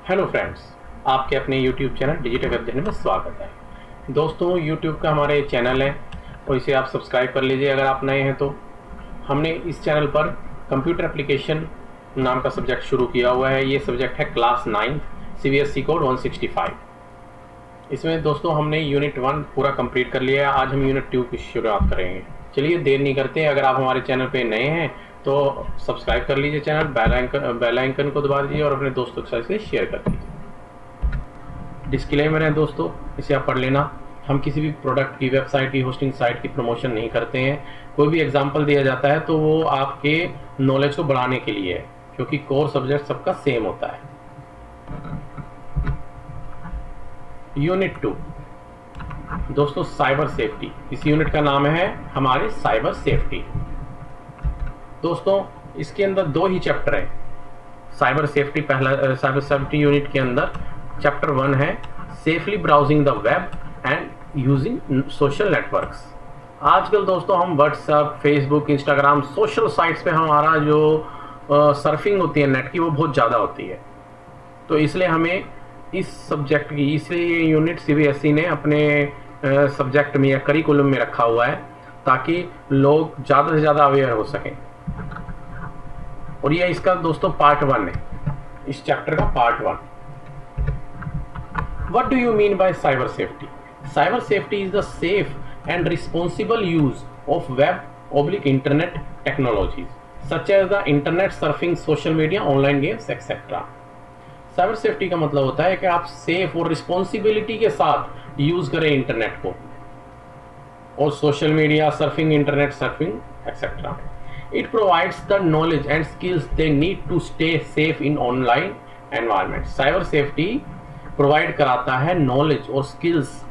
Hello friends, आपके अपने YouTube channel digital अध्ययन में स्वागत है। दोस्तों, YouTube का हमारे चैनल है और इसे आप सब्सक्राइब कर लीजिए अगर आप नए हैं तो। हमने इस चैनल पर कंप्यूटर एप्लीकेशन नाम का सब्जेक्ट शुरू किया हुआ है। ये सब्जेक्ट है क्लास 9 CBSE कोड 165। इसमें दोस्तों हमने यूनिट 1 पूरा कंप्लीट कर लिया है। आज हम यूनिट 2 की शुरुआत करेंगे। चलिए देर नहीं करते, अगर आप हमारे चैनल पे नए हैं तो सब्सक्राइब कर लीजिए चैनल, बेल आइकन को दबा दीजिए और अपने दोस्तों के साथ इसे शेयर कर दीजिए। डिस्क्लेमर है दोस्तों, इसे आप पढ़ लेना। हम किसी भी प्रोडक्ट की, वेबसाइट की, होस्टिंग साइट की प्रमोशन नहीं करते हैं। कोई भी एग्जांपल दिया जाता है तो वो आपके नॉलेज को बढ़ाने के लिए है, क्योंकि कोर सब्जेक्ट सबका सेम होता है। यूनिट 2 दोस्तों, साइबर सेफ्टी। इस यूनिट का नाम है हमारे साइबर सेफ्टी। दोस्तों, इसके अंदर 2 ही चैप्टर है। साइबर सेफ्टी पहला, साइबर सेफ्टी यूनिट के अंदर चैप्टर 1 है safely browsing the web and using social networks. आजकल दोस्तों हम WhatsApp, Facebook, Instagram, social sites पे हमारा जो सर्फिंग होती है नेट की, वो बहुत ज़्यादा होती है। तो इसलिए हमें इस सब्जेक्ट की, इसलिए ये यूनिट CBSE ने अपने सब्जेक्ट में या करिकुलम में रखा हुआ है, ताकि लोग ज़्यादा से ज़्यादा अवेयर हो सकें। और ये इसका दोस्तों पार्ट 1 है, इस चैप्टर का part 1। What do you mean by cyber safety? Cyber safety is the safe and responsible use of web/internet technologies, such as the internet surfing, social media, online games, etc. Cyber safety का मतलब होता है कि आप safe और responsibility के साथ use करें इंटरनेट को, और social media, surfing, internet surfing etcetera. It provides the knowledge and skills they need to stay safe in online environment. Cyber safety provide कराता है नॉलेज और स्किल्स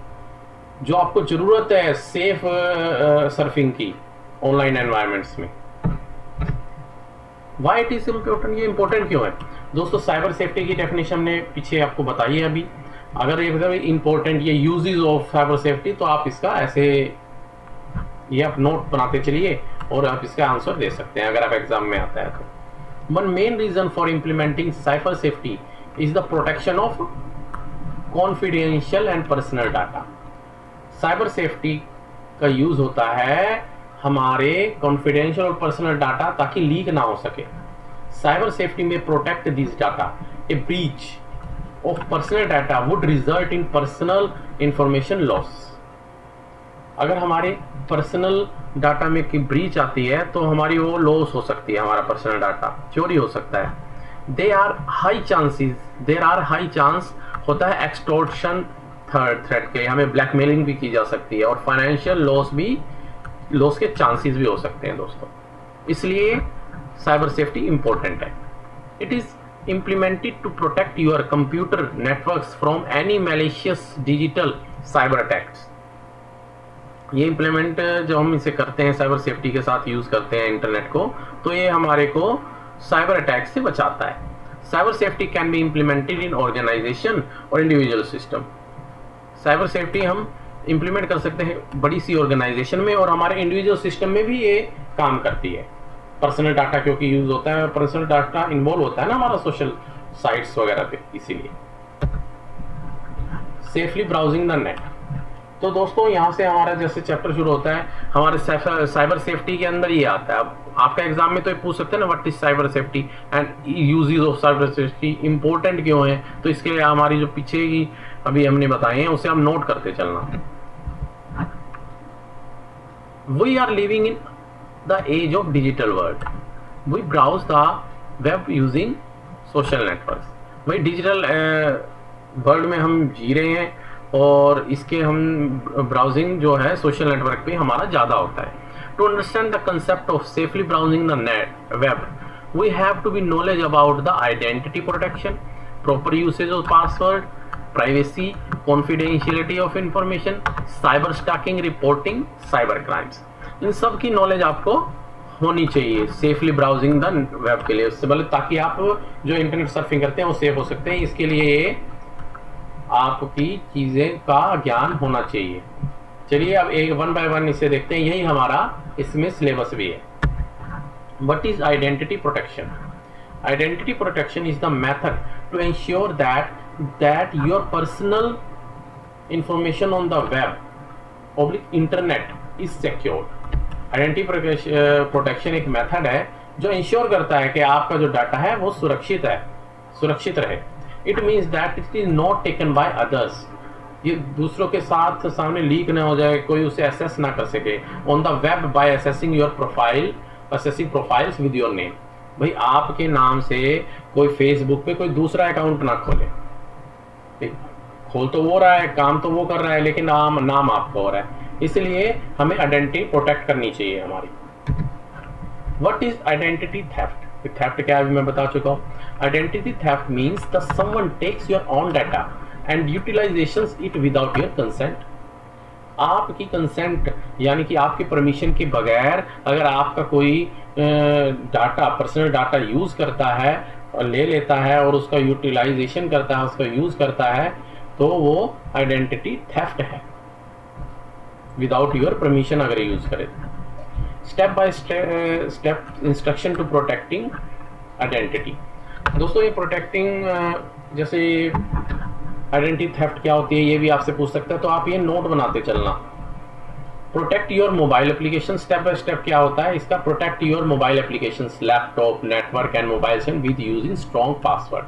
जो आपको ज़रूरत है सेफ सर्फिंग की ऑनलाइन एनवायरनमेंट्स में। वाई इट इज इम्पोर्टेंट, ये इंपॉर्टेंट क्यों है दोस्तों? साइबर सेफ्टी की डेफिनेशन ने पीछे आपको बताई है अभी। अगर ये इंपॉर्टेंट, ये यूजेस ऑफ साइबर सेफ्टी, तो आप इसका ऐसे ये आप नोट बनाते चलिए और आप इसका आंसर दे सकते हैं अगर आप एग्जाम में आता है तो। One main reason for implementing cyber safety is the protection of confidential and personal data. Cyber safety का यूज होता है हमारे कॉन्फिडेंशियल और पर्सनल डाटा, ताकि लीक ना हो सके। साइबर सेफ्टी में protect this data. A breach of personal data would result in personal information loss. अगर हमारे पर्सनल डाटा में की ब्रीच आती है तो हमारी वो लॉस हो सकती है, हमारा पर्सनल डाटा चोरी हो सकता है। देयर आर हाई चांस होता है एक्सटॉर्शन थ्रेट के, हमें ब्लैकमेलिंग भी की जा सकती है, और फाइनेंशियल लॉस के चांसेस भी हो सकते हैं दोस्तों। इसलिए साइबर सेफ्टी इंपॉर्टेंट है। It is implemented to protect your computer networks from any malicious digital cyber attacks। ये इम्प्लीमेंट जो हम इसे करते हैं साइबर सेफ्टी के साथ यूज करते हैं इंटरनेट को, तो ये हमारे को साइबर अटैक से बचाता है। Cyber safety can be implemented in organisation और इंडिविजुअल सिस्टम। साइबर सेफ्टी हम इम्प्लीमेंट कर सकते हैं बड़ी सी ऑर्गेनाइजेशन में, और हमारे इंडिविजुअल सिस्टम में भी ये काम करती है। पर्सनल डाटा क्योंकि यूज होता है, पर्सनल डाटा इन्वॉल्व होता है ना हमारा सोशल साइट्स वगैरह पे, इसीलिए। Safely browsing the net. तो दोस्तों यहाँ से हमारा जैसे चैप्टर शुरू होता है, हमारे साइबर सेफ्टी के अंदर ये आता है। अब आपका एग्जाम में तो ये पूछ सकते हैं ना, what is cyber safety and uses of cyber safety, important क्यों है? तो इसके लिए हमारी जो पीछे की अभी हमने बताए हैं उसे हम नोट करते चलना। We are living in the age of digital world. We browse the web using social networks. वही डिजिटल वर्ल्ड में हम जी रहे हैं, और इसके हम ब्राउजिंग जो है सोशल नेटवर्क पे हमारा ज़्यादा होता है। To understand the concept of safely browsing the net web, we have to be knowledge about the identity protection, proper usage of password, privacy, confidentiality of information, cyber stalking, reporting, cyber crimes. इन सब की knowledge आपको होनी चाहिए safely browsing the web के लिए, उससे पहले, ताकि आप जो इंटरनेट सर्फिंग करते हैं वो सेफ हो सकते हैं। इसके लिए आपकी चीज़ें का ज्ञान होना चाहिए। चलिए अब एक 1 बाय 1 इसे देखते हैं, यही हमारा इसमें सिलेबस भी है। What is identity protection? Identity protection is the method to ensure that your personal information on the web oblique internet is secured। Identity protection एक मेथड है जो इंश्योर करता है कि आपका जो डाटा है वो सुरक्षित रहे। It means that it is not taken by others, ये दूसरों के साथ सामने लीक ना हो जाए, कोई उसे एक्सेस ना कर सके on the web by assessing profiles with your name. भाई आपके नाम से कोई फेसबुक पे कोई दूसरा अकाउंट ना खोले, खोल तो वो रहा है, काम तो वो कर रहा है, लेकिन नाम आपका हो रहा है। इसलिए हमें आइडेंटिटी प्रोटेक्ट करनी चाहिए हमारी। What is identity theft? Theft क्या है मैं बता चुका हूँ। Identity theft means the someone takes your own data and utilisations it without your consent. आपकी कंसेंट यानी कि आपकी परमिशन के बगैर अगर आपका कोई डाटा, पर्सनल डाटा यूज करता है और ले लेता है और उसका यूटिलाइजेशन करता है, उसका यूज करता है, तो वो आइडेंटिटी थेफ्ट है विदाउट योर परमिशन अगर यूज करे। Step by step instruction to protecting identity. दोस्तों ये प्रोटेक्टिंग जैसे आइडेंटिटी थेफ्ट क्या होती है ये भी आपसे पूछ सकता है, तो आप ये नोट बनाते चलना। Protect your mobile application, step by step क्या होता है इसका। Protect your mobile application, laptop, network and mobile SIM with using strong password.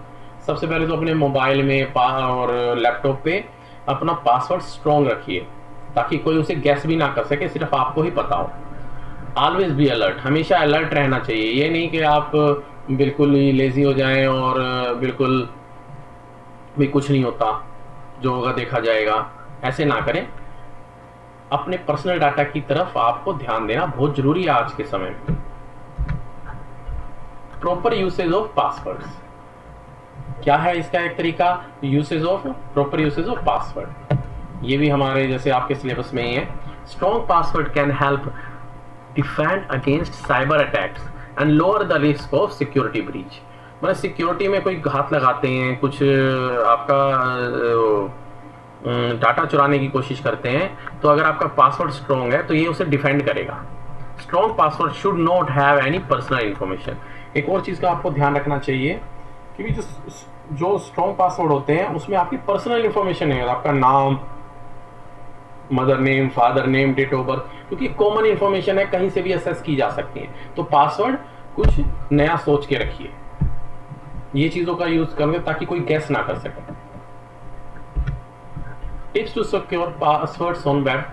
सबसे पहले तो अपने मोबाइल में और लैपटॉप पे अपना पासवर्ड स्ट्रॉन्ग रखिए ताकि कोई उसे गैस भी ना कर सके, सिर्फ आपको ही पता हो। ऑलवेज बी अलर्ट, हमेशा अलर्ट रहना चाहिए। ये नहीं कि आप बिल्कुल ही लेजी हो जाएं और बिल्कुल भी कुछ नहीं होता, जो होगा देखा जाएगा, ऐसे ना करें। अपने पर्सनल डाटा की तरफ आपको ध्यान देना बहुत जरूरी है आज के समय में। प्रॉपर यूसेज ऑफ पासवर्ड्स क्या है इसका एक तरीका, प्रॉपर यूसेज ऑफ पासवर्ड। ये भी हमारे जैसे आपके सिलेबस में ही है। Strong password can help defend against cyber attacks and lower the risk of security breach. मतलब सिक्योरिटी में कोई हाथ लगाते हैं, कुछ आपका डाटा चुराने की कोशिश करते हैं, तो अगर आपका पासवर्ड स्ट्रॉन्ग है तो ये उसे डिफेंड करेगा। Strong password should not have any personal information. एक और चीज़ का आपको ध्यान रखना चाहिए कि जो स्ट्रॉन्ग पासवर्ड होते हैं उसमें आपकी पर्सनल इन्फॉर्मेशन है, आपका नाम, mother name, father name, date of birth, क्योंकि कॉमन इन्फॉर्मेशन है, कहीं से भी एक्सेस की जा सकती है। तो पासवर्ड कुछ नया सोच के रखिए, ये चीज़ों का यूज करेंगे ताकि कोई गैस ना कर सके। Tips to secure passwords on web.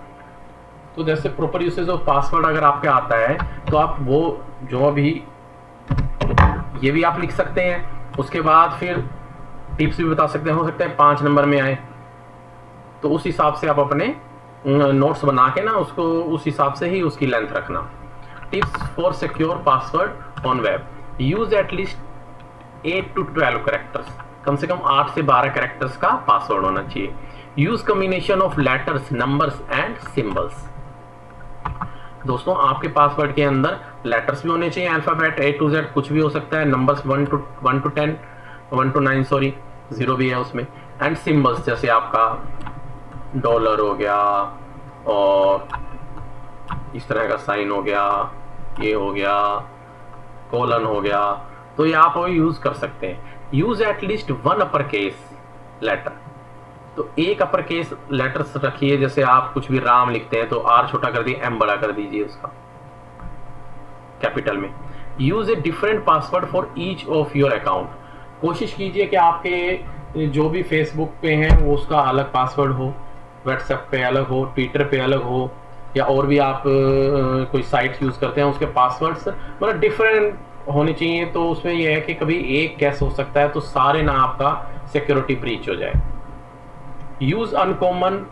तो जैसे प्रॉपर यूसेज ऑफ पासवर्ड अगर आपके आता है तो आप वो जो भी ये भी आप लिख सकते हैं, उसके बाद फिर टिप्स भी बता सकते हैं। हो सकता है 5 नंबर में आए, तो उस हिसाब से आप अपने नोट्स बना के ना उसको उस हिसाब से ही उसकी लेंथ रखना। Tips for secure password on web. Use at least 8 to 12 characters, कम से कम 8 से 12 कैरेक्टर्स का पासवर्ड होना चाहिए। Use combination of letters, numbers and symbols. दोस्तों आपके पासवर्ड के अंदर लेटर्स भी होने चाहिए, अल्फाबेट A to Z, कुछ भी हो सकता है। नंबर्स 1 to 9 सॉरी, 0 भी है उसमें। एंड सिंबल्स जैसे आपका डॉलर हो गया और इस तरह का साइन हो गया, ये हो गया, कोलन हो गया, तो ये आप यूज कर सकते हैं। Use at least 1 upper case letter, तो एक अपर केस लेटर्स रखिए। जैसे आप कुछ भी राम लिखते हैं तो R छोटा कर दिए, M बड़ा कर दीजिए उसका कैपिटल में। Use a different password for each of your account. कोशिश कीजिए कि आपके जो भी फेसबुक पे हैं वो उसका अलग पासवर्ड हो, व्हाट्सएप पे अलग हो, ट्विटर पे अलग हो, या और भी आप कोई साइट यूज करते हैं उसके पासवर्ड्स मतलब डिफरेंट होने चाहिए। तो उसमें यह है कि कभी एक गैस हो सकता है तो सारे ना आपका सिक्योरिटी ब्रीच हो जाए। Use uncommon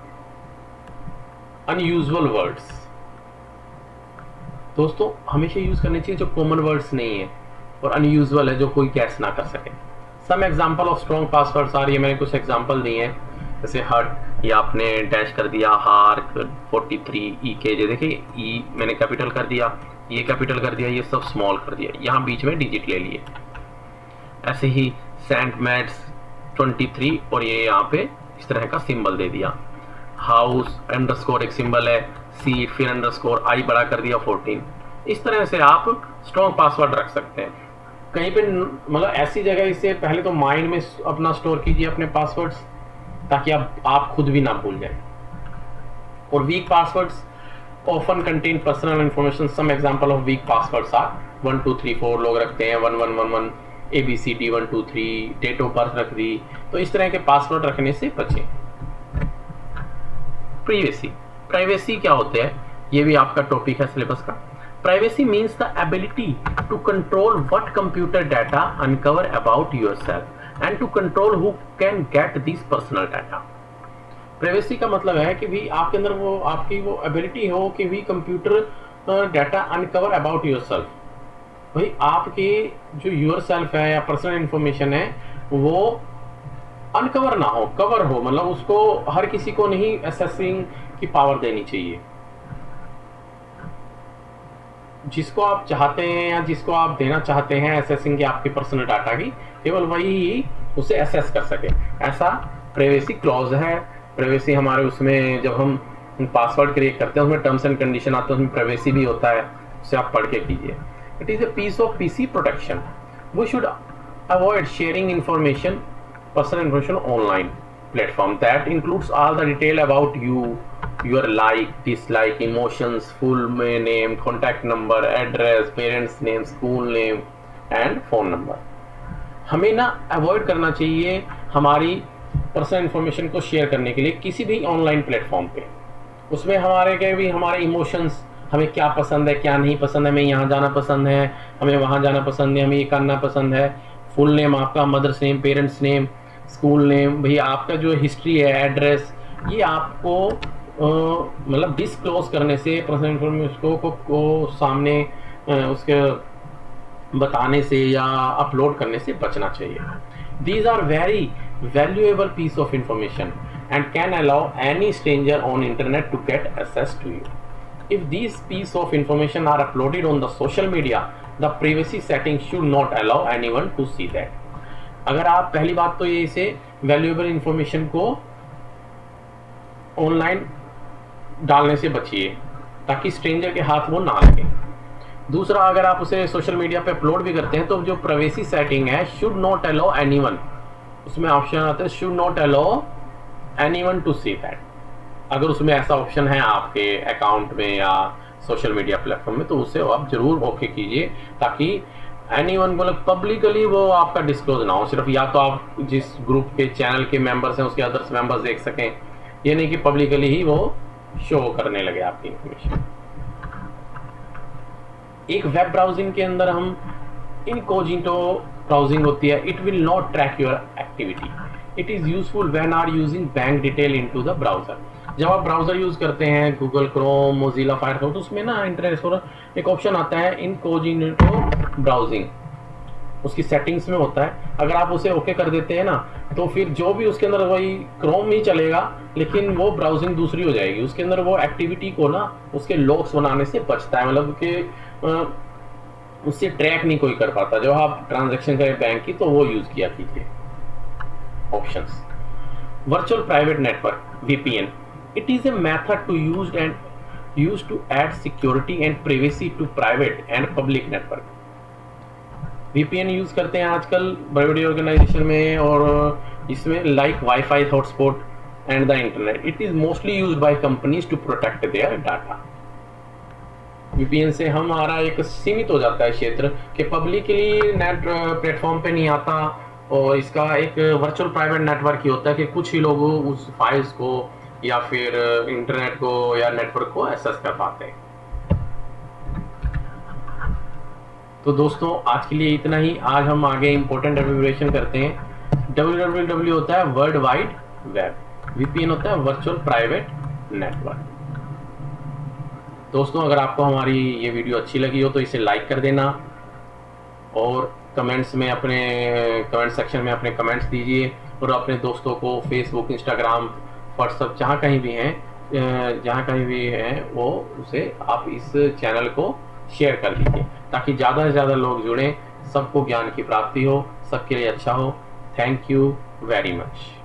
unusual words. दोस्तों हमेशा यूज करने चाहिए जो कॉमन वर्ड्स नहीं है और अनयूजुअल है, जो कोई गैस ना कर सके। Some example of strong passwords आ रही है, मैंने कुछ एग्जांपल दिए हैं। जैसे हट, या आपने डैश कर दिया, हार्क 43 EKJ, देखिए ई मैंने कैपिटल कर दिया, ये कैपिटल कर दिया, ये सब स्मॉल कर दिया, यहाँ बीच में डिजिट ले लिए। ऐसे ही सेंट मैट्स 23 और ये यहाँ पे इस तरह का सिंबल दे दिया। हाउस अंडरस्कोर एक सिंबल है, सीट फिर अंडरस्कोर, आई बड़ा कर दिया 14। इस तरह से आप स्ट्रॉन्ग पासवर्ड रख सकते हैं। कहीं पे मतलब ऐसी जगह इसे पहले तो माइंड में अपना स्टोर कीजिए अपने पासवर्ड्स, ताकि आप खुद भी ना भूल जाए। और weak passwords often contain personal information. Some example of weak passwords are 1 2 3 4 लोग रखते हैं 1111 ABCD 1 2 3 डेट ऑफ बर्थ रख दी। तो इस तरह के पासवर्ड रखने से बचें। प्राइवेसी क्या होते हैं, ये भी आपका टॉपिक है सिलेबस का। Privacy means the ability to control what computer data uncover about yourself and to control who can get this personal data. Privacy का मतलब है कि भी आपके अंदर वो आपकी वो एबिलिटी हो कि भी computer data uncover about yourself, भाई आपके जो योरसेल्फ है या पर्सनल इंफॉर्मेशन है वो अनकवर ना हो, कवर हो, मतलब उसको हर किसी को नहीं एसेसिंग की पावर देनी चाहिए। जिसको आप चाहते हैं या जिसको आप देना चाहते हैं एसेसिंग की आपकी पर्सनल डाटा की, केवल वही उसे एसेस कर सके, ऐसा प्राइवेसी क्लॉज है। प्राइवेसी हमारे उसमें जब हम पासवर्ड क्रिएट करते हैं उसमें टर्म्स एंड कंडीशन आते हैं, उसमें प्राइवेसी भी होता है, उसे आप पढ़ के कीजिए। It is a piece of PC protection. We should avoid sharing information, personal information online platform that includes all the detail about you, your like, dislike, emotions, full name, contact number, address, parents name, school name and phone number। हमें ना avoid करना चाहिए हमारी personal information को share करने के लिए किसी भी ऑनलाइन प्लेटफॉर्म पे। उसमें हमारे के भी हमारे इमोशंस, हमें क्या पसंद है क्या नहीं पसंद है, हमें यहाँ जाना पसंद है, हमें वहाँ जाना पसंद है, हमें ये करना पसंद है, फुल नेम आपका, mother's name, parents name, school name, भैया आपका जो हिस्ट्री है, एड्रेस, ये आपको मतलब डिस्क्लोज करने से, पर्सनल इंफॉर्मेशन को सामने उसके बताने से या अपलोड करने से बचना चाहिए। These are very valuable piece of information and can allow any stranger on internet to get access to you. If this piece of information are uploaded on the social media, the privacy setting should not allow anyone to see that. अगर आप, पहली बात तो ये इसे valuable information को online डालने से बचिए ताकि स्ट्रेंजर के हाथ वो ना लगे। दूसरा, अगर आप उसे सोशल मीडिया पे अपलोड भी करते हैं तो जो प्राइवेसी सेटिंग है, शुड नॉट अलाउ एनीवन, उसमें ऑप्शन आता है should not allow anyone to see that. अगर उसमें ऐसा ऑप्शन है आपके अकाउंट में या सोशल मीडिया प्लेटफॉर्म में, तो उसे आप जरूर ओके कीजिए ताकि एनीवन बोले पब्लिकली वो आपका डिस्क्लोज ना हो। सिर्फ या तो आप जिस ग्रुप के चैनल के मेंबर्स हैं उसके अदर्स मेंबर्स देख सकें, ये नहीं कि पब्लिकली ही वो शो करने लगे आपकी इंफॉर्मेशन। एक वेब ब्राउजिंग के अंदर हम इनकॉग्निटो ब्राउजिंग होती है। It will not track your activity. It is useful when are using bank detail into the browser. जब आप ब्राउजर यूज करते हैं, गूगल क्रोम, मोजिला फायरफॉक्स, तो उसमें ना इंटरनेट एक ऑप्शन आता है इनकॉग्निटो ब्राउजिंग, उसकी सेटिंग्स में होता है। अगर आप उसे ओके कर देते हैं ना, तो फिर जो भी उसके अंदर वही क्रोम ही चलेगा, लेकिन वो ब्राउजिंग दूसरी हो जाएगी। उसके अंदर वो एक्टिविटी को ना उसके लॉक्स बनाने से बचता है, मतलब कि उससे ट्रैक नहीं कोई कर पाता। जब आप ट्रांजैक्शन करें बैंक की तो वो यूज किया कीजिए। Options: virtual private network, VPN। It is a method to used and used to add security and privacy to private and public network. VPN use करते हैं आजकल बड़ी बड़ी ऑर्गेनाइजेशन में, और इसमें like wifi hotspot and the internet. It is mostly used by companies to protect their data. VPN से हमारा एक सीमित हो जाता है क्षेत्र कि पब्लिकली नेट प्लेटफॉर्म पे नहीं आता, और इसका एक वर्चुअल प्राइवेट नेटवर्क ही होता है कि कुछ ही लोग उस फाइल्स को या फिर इंटरनेट को या नेटवर्क को एक्सेस कर पाते हैं। तो दोस्तों आज के लिए इतना ही। आज हम आगे इंपॉर्टेंट एब्रिविएशन करते हैं। www होता है वर्ल्ड वाइड वेब, VPN होता है वर्चुअल प्राइवेट नेटवर्क। दोस्तों अगर आपको हमारी ये वीडियो अच्छी लगी हो तो इसे लाइक कर देना, और कमेंट्स में अपने कमेंट सेक्शन में अपने कमेंट्स दीजिए, और अपने दोस्तों को फेसबुक, इंस्टाग्राम, व्हाट्सएप जहाँ कहीं भी हैं वो उसे आप इस चैनल को शेयर कर दीजिए ताकि ज़्यादा से ज़्यादा लोग जुड़ें, सबको ज्ञान की प्राप्ति हो, सबके लिए अच्छा हो। Thank you very much.